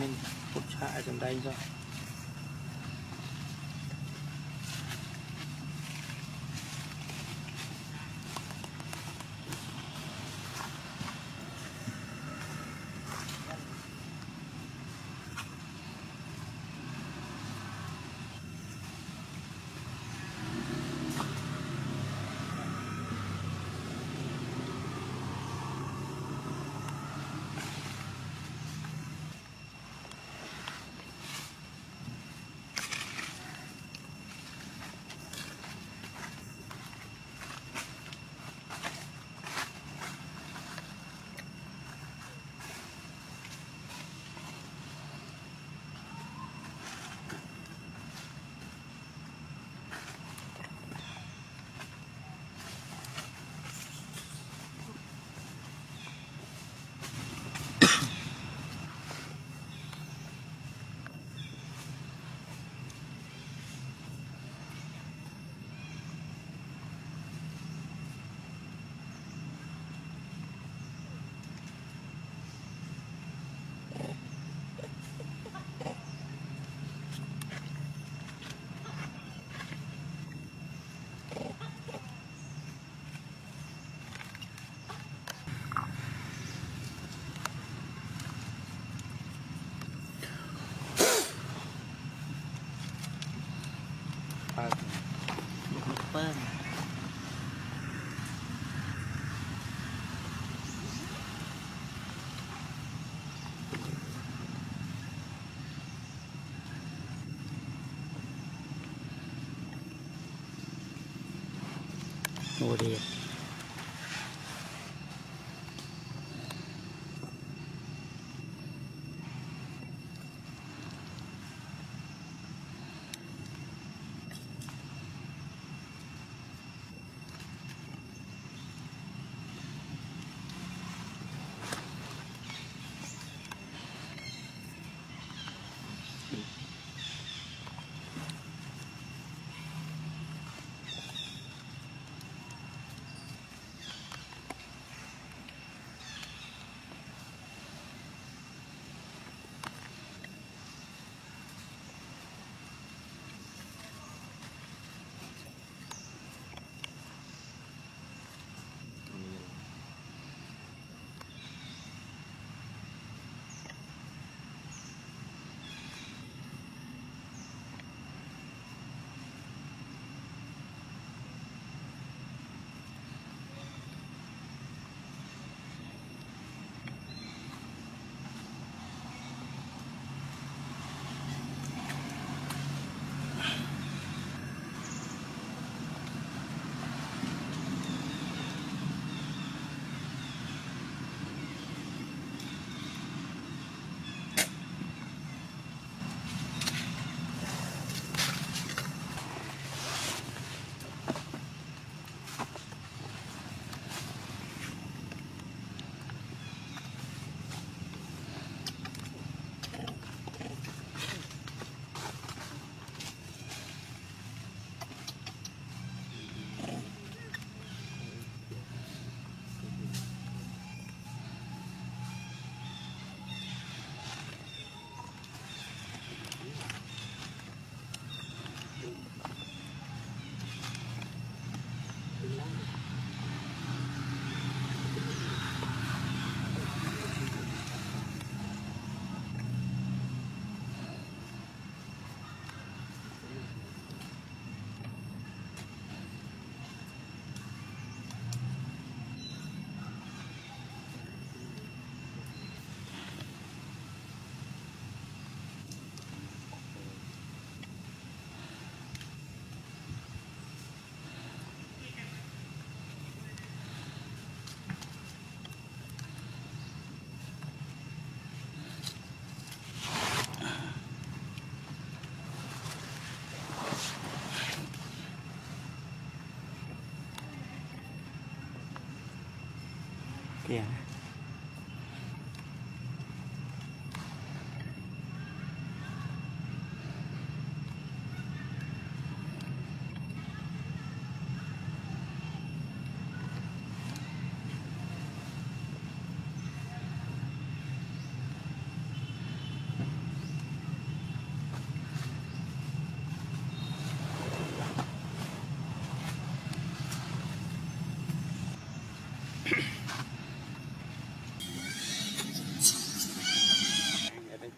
mình cột chạy trong đây rồiเปิ้ลโมเดลเกียร์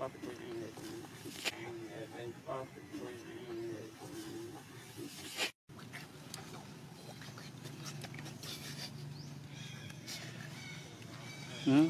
อืม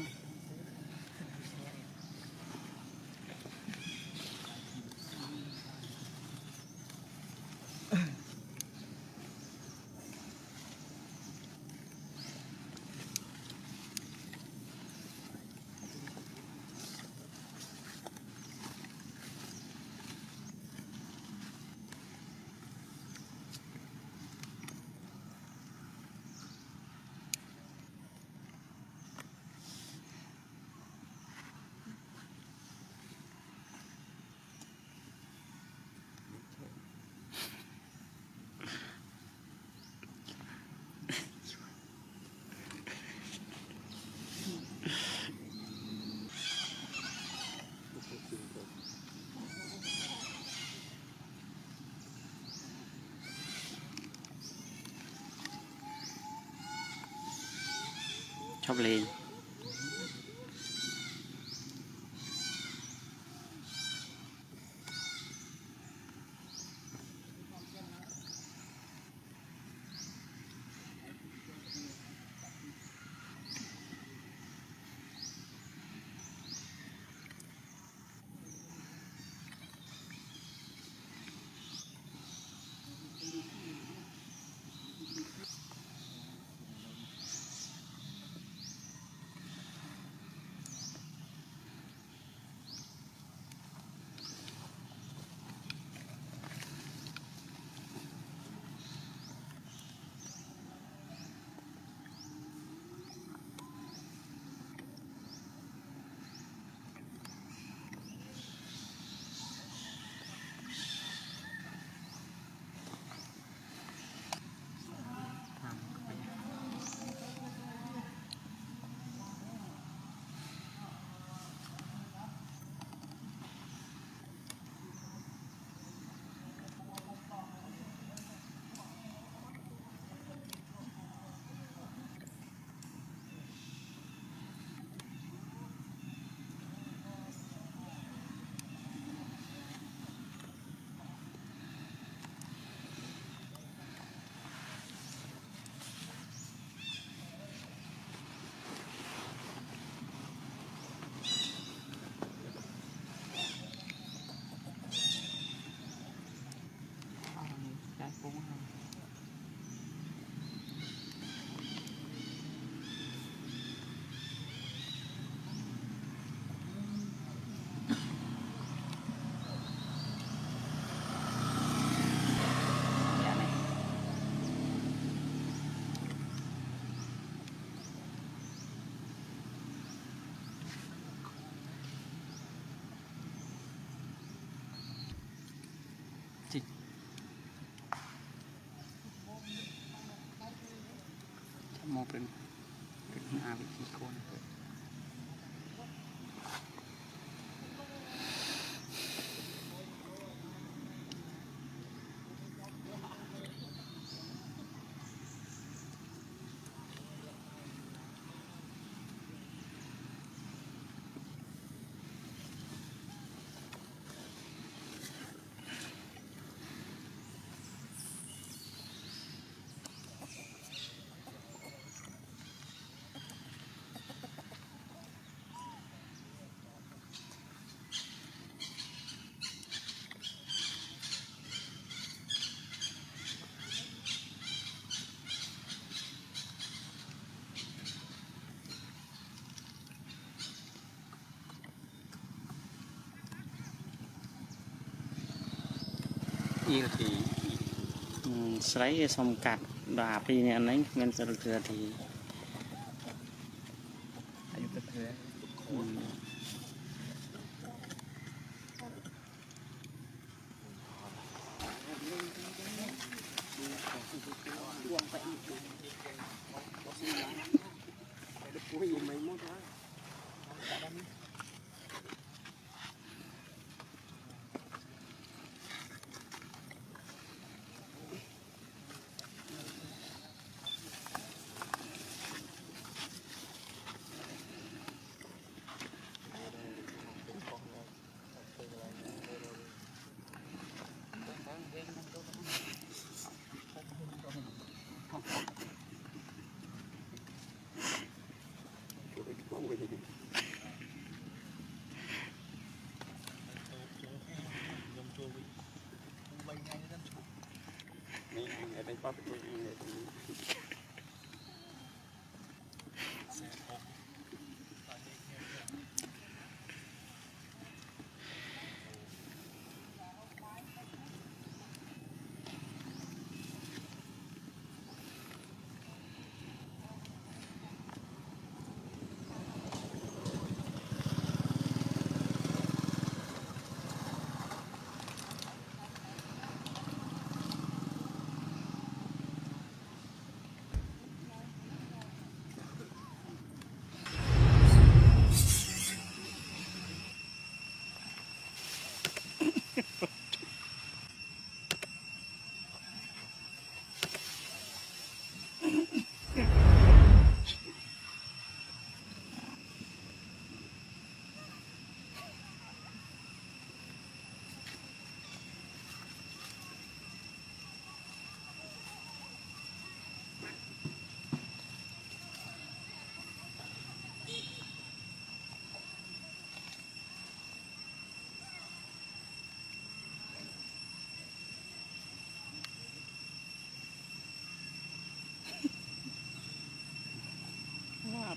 ชอบเลงมองเป็นอาวิธีโคนอีกทีสไลด์สมกัดดาปีเนี่ยนั้นเงินสรุปเทือทีอายุเทือ ป๊อปตัวเองเลย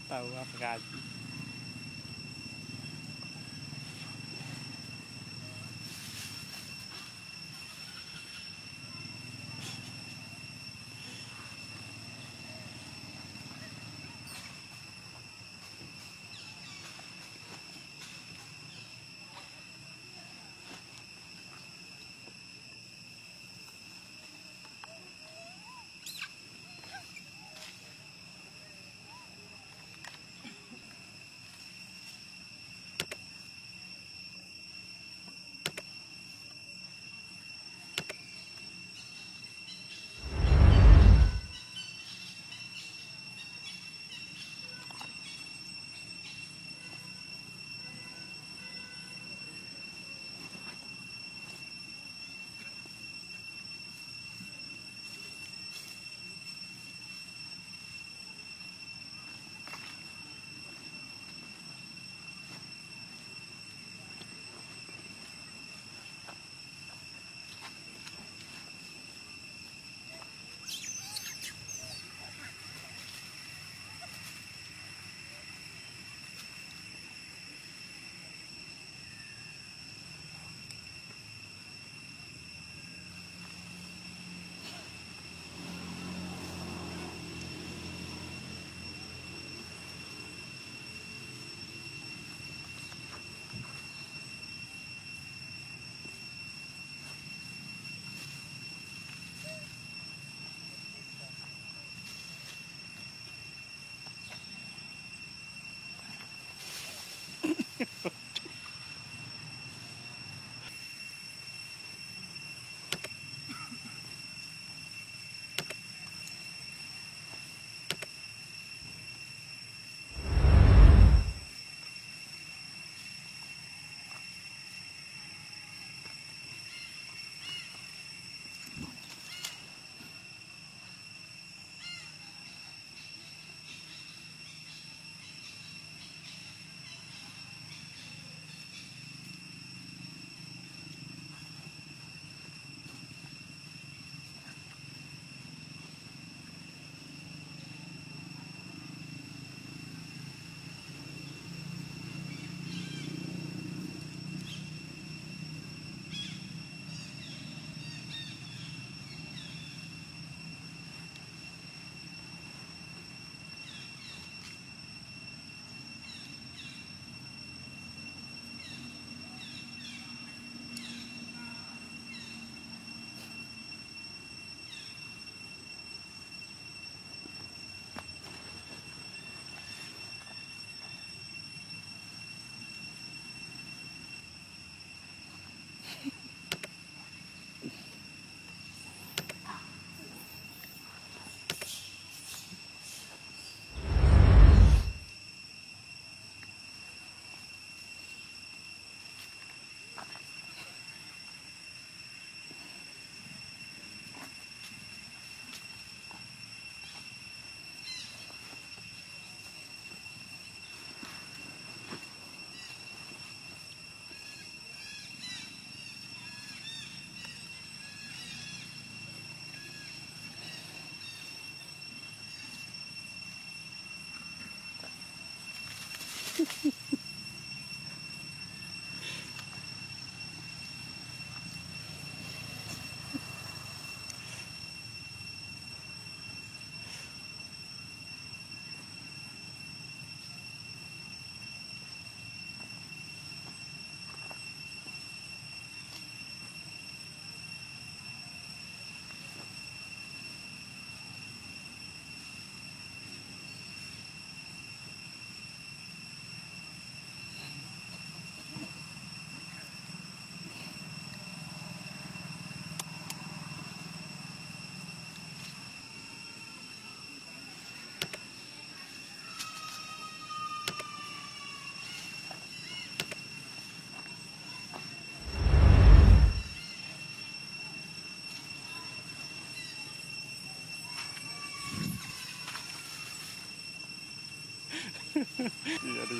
เต่าอากาศ Iya di.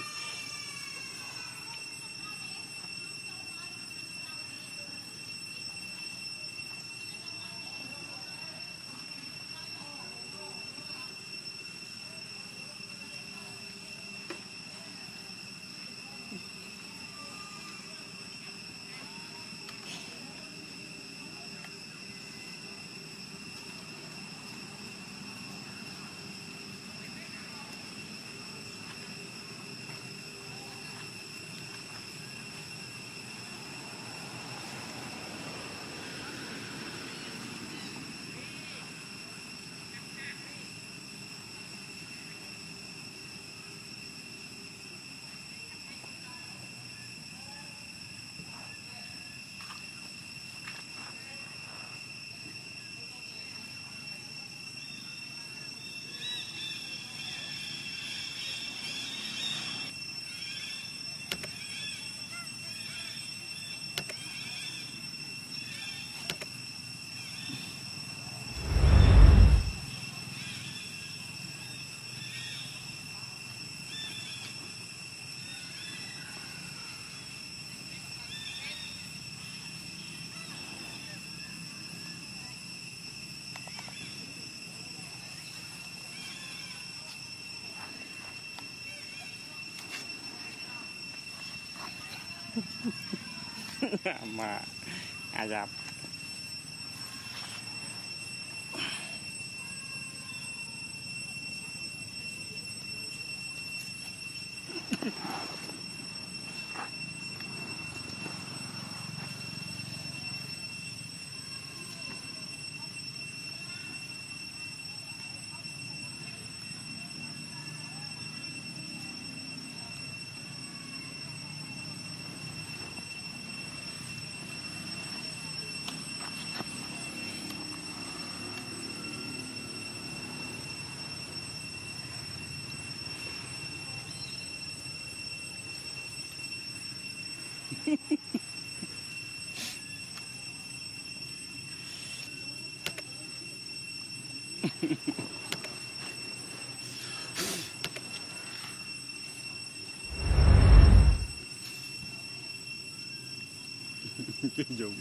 Ma ayap. Dùng.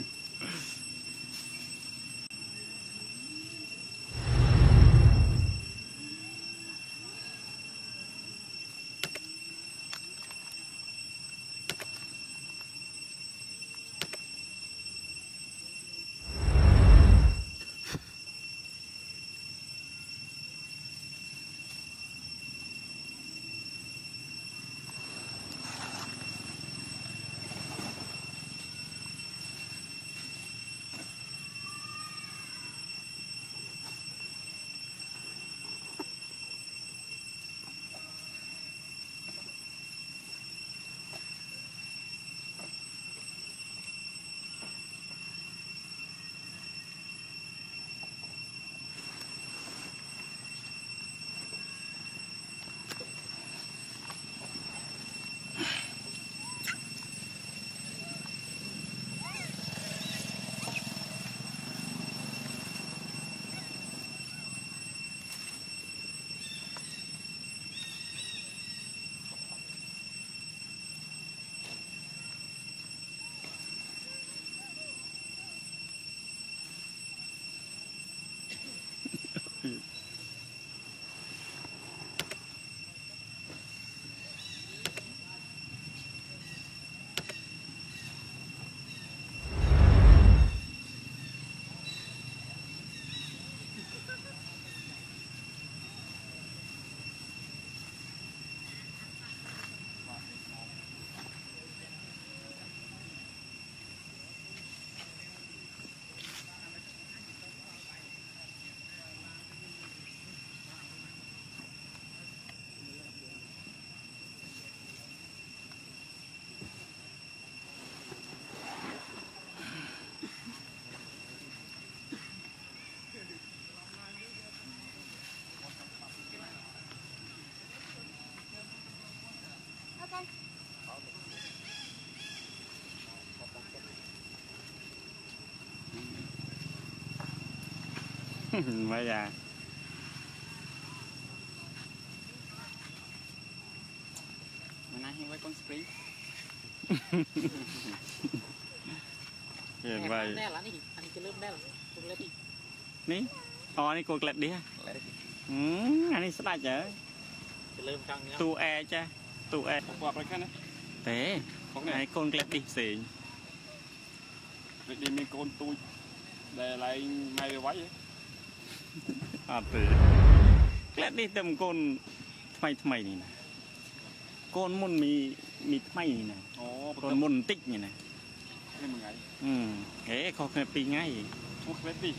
ไม่อยากมันน่าให้ไว้ก้นสปริงเห็นไว้แน่ละนี่อันนี้จะเริ่มได้หรอตัวเล็กนี่อ๋อนี่กูเกล็ดดิฮะอันนี้สไลด์เจอ จะเริ่มจังเนี่ย ตูแอร์จ้ะตูแอร์ ผมบอกไปแค่นั้น เต้ไอ้คนเกล็ดดิเสียง เด็กดีมีโกนตุยแต่อะไรไม่ไว้ อ่ะตีเกล็ดดิเต็มคนทำไมนี่นะก้นมุนมีทำไมนี่นะ โอ้ ก้นมุนติ๊กนี่นะ ให้มึงไง เขาเคยปีง่าย ช่วงเล็กดิ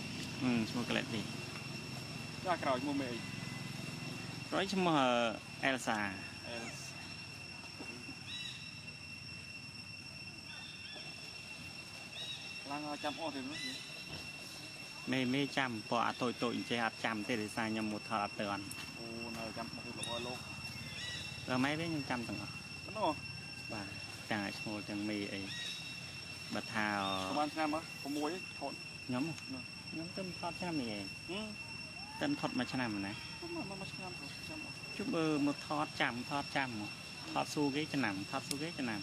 ช่วยเกล็ดดิ จ้ากระไรมัวเมย์ ร้อยชั่วโมงเอลซ่าล้างจำอ้อถึงแล้วไม่จำพอตัวอินเจอัดจำเตะสายยำหมดทอดเตือน โอ้น่าจำคือหลอกโลก เราไม่ได้ยังจำตั้งหรอ นั่นโอ้ ว่าจังโชว์จังมีไอ้บัตรทาว ประมาณนั้นมั้ยขโมยถอด nhómต้นทอดช่ำนี่ต้นทอดมาช่ำนะ มาชนะจำ chút một thọt chạm thọt su ghế cho nằm thọt su ghế cho nằm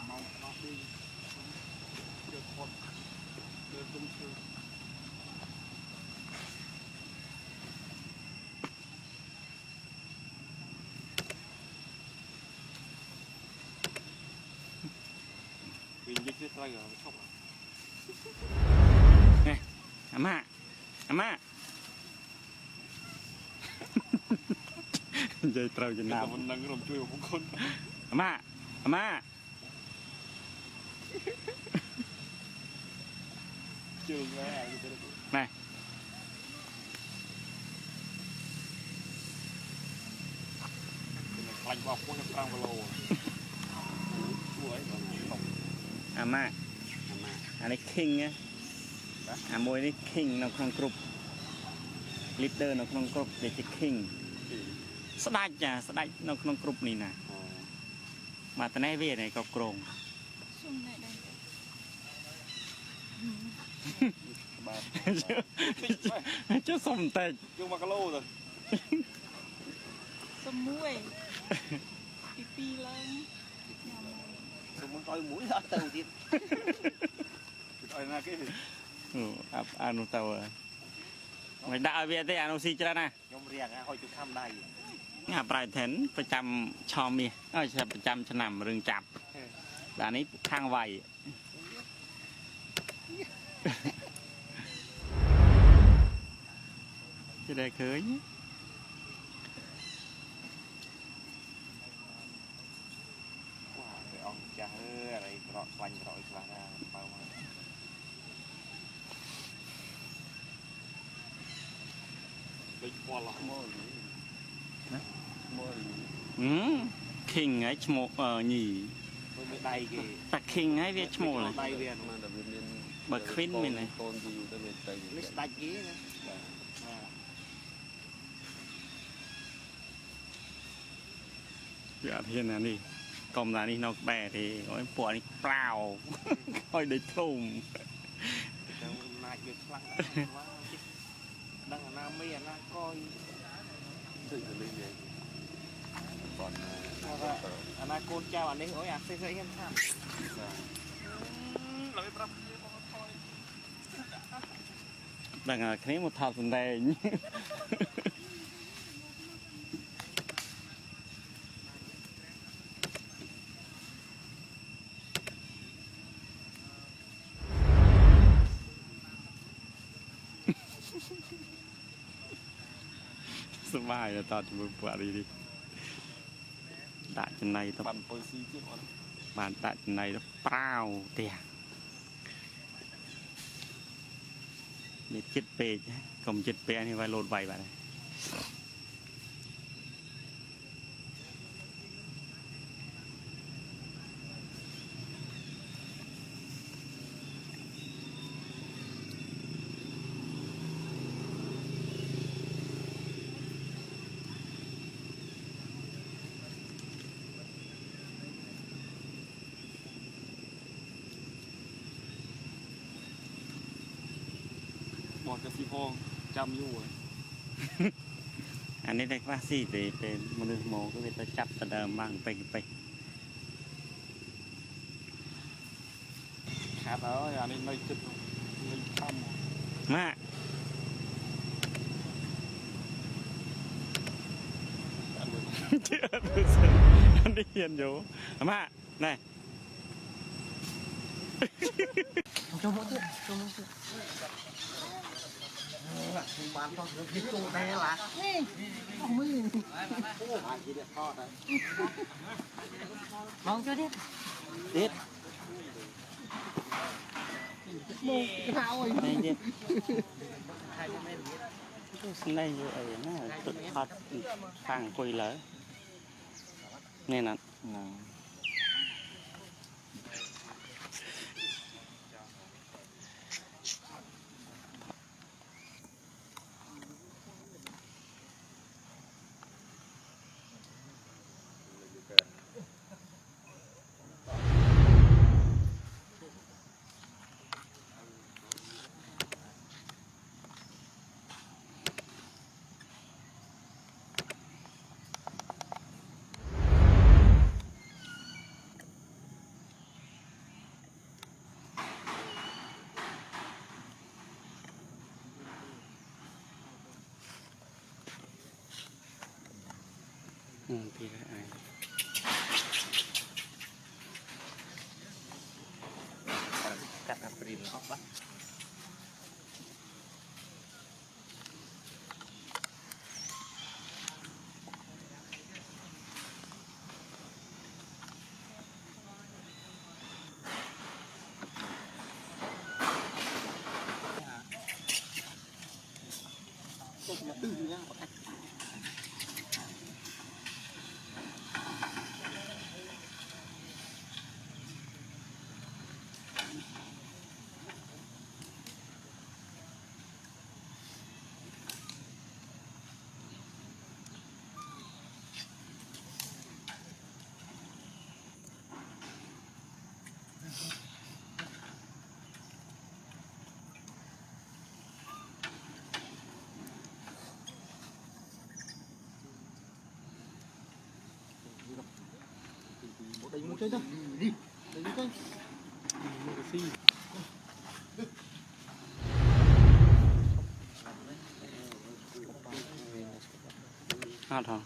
เมาเมาดีเดือดคนเดือดตุ้มชื่อวิ่งยิ่งขึ้นอะไรกันชอบอ่ะ nè à dây trâu trên nào mình đang làm chui một con à ma chưa nghe này lạnh vào con cái trang vào lô à ma anh ấy king á à môi đấy king nó không group leader nó không group để chỉ kingสดายนกนกกรุบนี่นะมาแต่ไหนเวียไหนก็โกรงเจ้าสมแต่ chưa mà cái lô rồi สมุยปีเลย sum muốn coi mũi ra từទៀត coi là cái gì อนุเตาไม่ได้เวียแต่อนุซีจ้านะ nhom riêng á hồi chụp tham đây งานปลายแทนประจำชอมมีใช่ประจำฉนำเรื่องจับแต่อันนี้ทางไวจะได้เคย cái ông cha ơiอะไรกรอกฟันกรอกอีกแล้วนะเบามาไปพอละโม่นะโม่คิงไงชโมหนี ไม่ได้กี่ แต่คิงไงเวียชโมเลย ได้เวียน เบิกควินมีเลย ไม่ได้กี่นะ เดี๋ยวที่นั่นนี่กลมร้านนี้นกแบะที่โอ้ยปวดนี่เปล่าค่อยได้ทุ่ม นายเดือดพลังว่าดังน้ำไม่น่าก้อยถึงจะเรียนก่อนอนาคตเจ้าอันนี้โอ้ยเซ่ๆกันครับเราไปปรับ ดังคนี้หมดทอดสันแดงสบายเลยตอนจะมือปวดดีตาจนในต้อง ปั่นเปอร์ซีเจ้าอ่ะ บานตาจนในต้องเปล่าเตี่ยมีจิตเปย์กลมจิตเปย์นี่ไว้โหลดไว้แบบ จะสีพองจำอยู่ อันนี้ได้ว่าสิเป็นมนุษย์โมก็ไปจับตะเดิมบ้างไป ขาดแล้วอันนี้ในจุดในถ้ มา ำอันนี้ เชื่ออันนี้เขียนอยู่มาไหน Coba tuh, coba tuh. bán con cái cô đây là Không biết. chỉ để kho đấy Mong cho đi. Tết Một thao rồi. này đi này như ấy nó tự hot hàng quỳ lỡ nên là thì ai cắt April học bắt Đánh một chơi thôi. Đi. Đánh một chơi. hot hả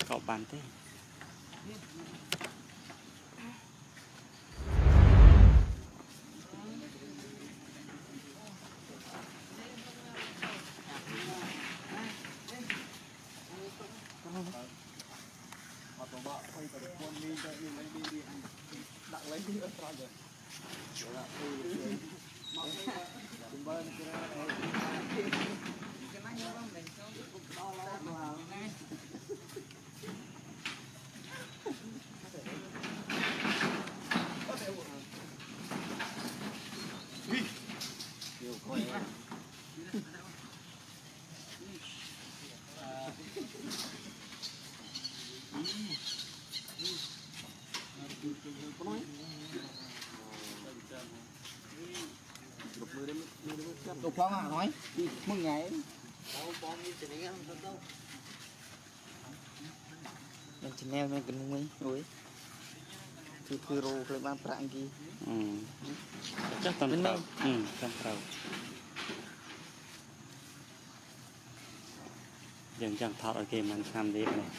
cậu bàn thế Đục phong à nói. Mừng ngày. Mình chỉ neo nên cần mấy rồi. Thì rô lên ban prang kia. chắc tầm tàu tầm tàu dừng chẳng thọt ở kia mình làm gì này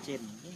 เจนนี่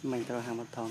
mình tao hàng một thóm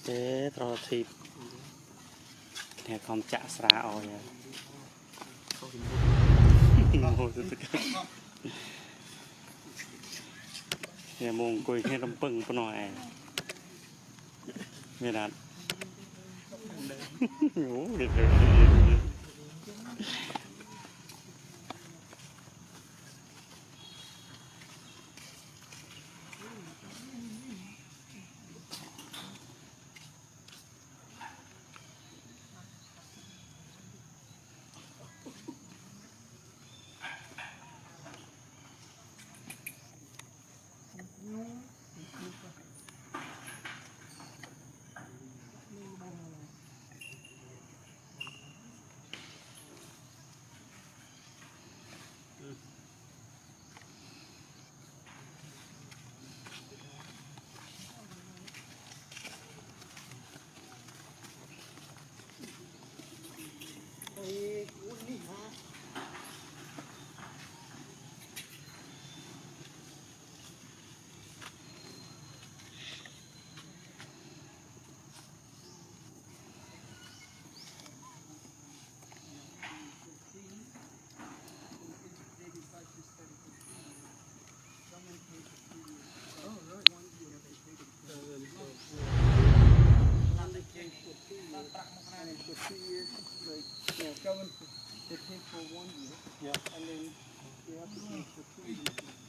thế rồi thịt nè còn chả xả oi nè mông cùi nghe đâm pưng có nồi nghe đạt ngủ được rồi They pay for 1 year, and then you have to pay for 2 years.